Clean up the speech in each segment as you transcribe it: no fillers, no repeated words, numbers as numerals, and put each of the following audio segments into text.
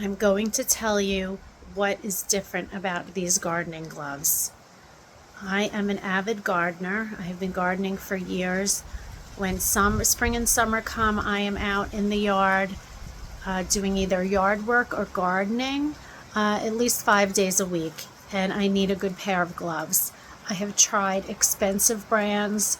I'm going to tell you what is different about these gardening gloves. I am an avid gardener. I have been gardening for years. When spring and summer come, I am out in the yard doing either yard work or gardening at least 5 days a week, and I need a good pair of gloves. I have tried expensive brands,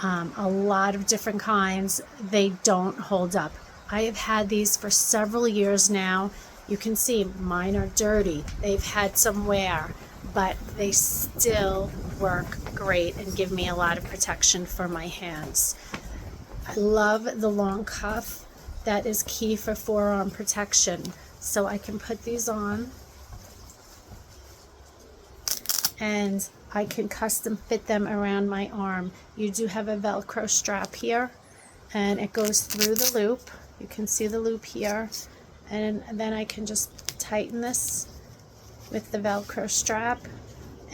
a lot of different kinds. They don't hold up. I have had these for several years now. You can see mine are dirty. They've had some wear, but they still work great and give me a lot of protection for my hands. I love the long cuff. That is key for forearm protection. So I can put these on and I can custom fit them around my arm. You do have a Velcro strap here and it goes through the loop. You can see the loop here, and then I can just tighten this with the Velcro strap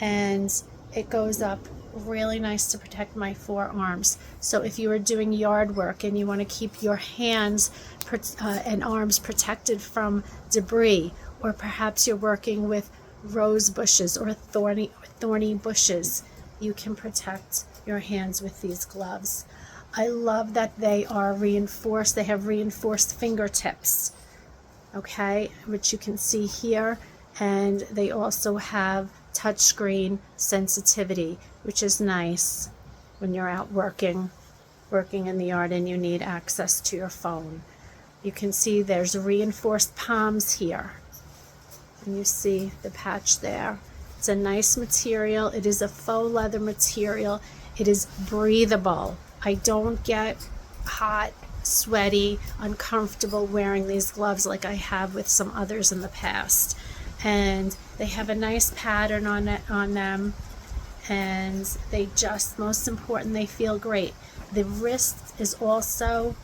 and it goes up really nice to protect my forearms. So if you are doing yard work and you want to keep your hands and arms protected from debris, or perhaps you're working with rose bushes or thorny bushes, you can protect your hands with these gloves. I love that they are reinforced. They have reinforced fingertips, okay, which you can see here, and they also have touchscreen sensitivity, which is nice when you're out working in the yard and you need access to your phone. You can see there's reinforced palms here, and you see the patch there. It's a nice material. It is a faux leather material. It is breathable. I don't get hot, sweaty, uncomfortable wearing these gloves like I have with some others in the past. And they have a nice pattern on them, and they just, most important, they feel great. The wrist is also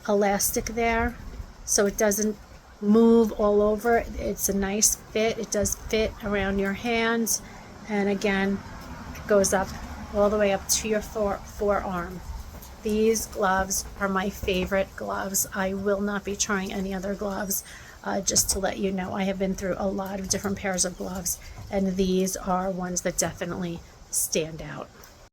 elastic there, so it doesn't move all over. It's a nice fit. It does fit around your hands, and again, it goes up all the way up to your forearm. These gloves are my favorite gloves. I will not be trying any other gloves. Just to let you know, I have been through a lot of different pairs of gloves, and these are ones that definitely stand out.